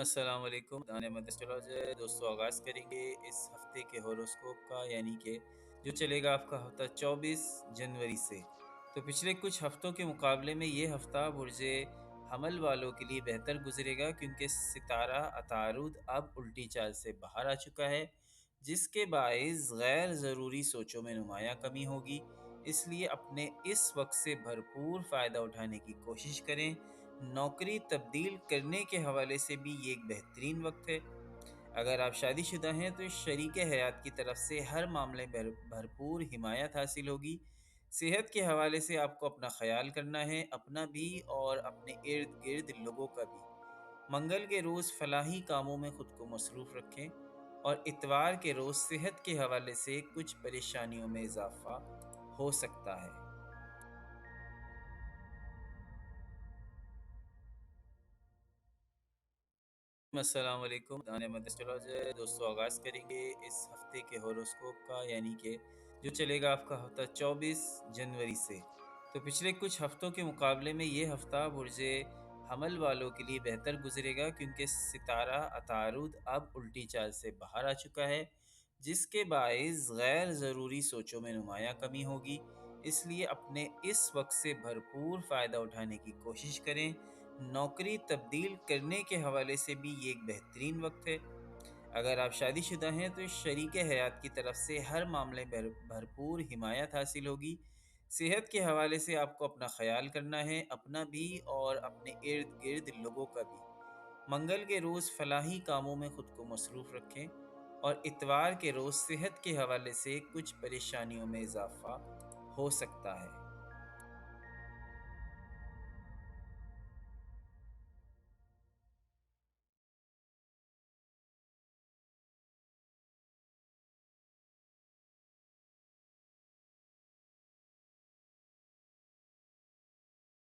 السلام علیکم، احمد اسٹرالوجر دوستوں، آغاز کریں گے اس ہفتے کے ہوروسکوپ کا، یعنی کہ جو چلے گا آپ کا ہفتہ 24 جنوری سے۔ تو پچھلے کچھ ہفتوں کے مقابلے میں یہ ہفتہ برج حمل والوں کے لیے بہتر گزرے گا، کیونکہ ستارہ عطارد اب الٹی چال سے باہر آ چکا ہے، جس کے باعث غیر ضروری سوچوں میں نمایاں کمی ہوگی۔ اس لیے اپنے اس وقت سے بھرپور فائدہ اٹھانے کی کوشش کریں۔ نوکری تبدیل کرنے کے حوالے سے بھی یہ ایک بہترین وقت ہے۔ اگر آپ شادی شدہ ہیں تو شریک حیات کی طرف سے ہر معاملے بھرپور حمایت حاصل ہوگی۔ صحت کے حوالے سے آپ کو اپنا خیال کرنا ہے، اپنا بھی اور اپنے ارد گرد لوگوں کا بھی۔ منگل کے روز فلاحی کاموں میں خود کو مصروف رکھیں، اور اتوار کے روز صحت کے حوالے سے کچھ پریشانیوں میں اضافہ ہو سکتا ہے۔ السلام علیکم، احمد اسٹرالوجر دوستوں، آغاز کریں گے اس ہفتے کے ہوروسکوپ کا، یعنی کہ جو چلے گا آپ کا ہفتہ 24 جنوری سے۔ تو پچھلے کچھ ہفتوں کے مقابلے میں یہ ہفتہ برج حمل والوں کے لیے بہتر گزرے گا، کیونکہ ستارہ عطارد اب الٹی چال سے باہر آ چکا ہے، جس کے باعث غیر ضروری سوچوں میں نمایاں کمی ہوگی۔ اس لیے اپنے اس وقت سے بھرپور فائدہ اٹھانے کی کوشش کریں۔ نوکری تبدیل کرنے کے حوالے سے بھی یہ ایک بہترین وقت ہے۔ اگر آپ شادی شدہ ہیں تو شریک حیات کی طرف سے ہر معاملے بھرپور حمایت حاصل ہوگی۔ صحت کے حوالے سے آپ کو اپنا خیال کرنا ہے، اپنا بھی اور اپنے ارد گرد لوگوں کا بھی۔ منگل کے روز فلاحی کاموں میں خود کو مصروف رکھیں، اور اتوار کے روز صحت کے حوالے سے کچھ پریشانیوں میں اضافہ ہو سکتا ہے۔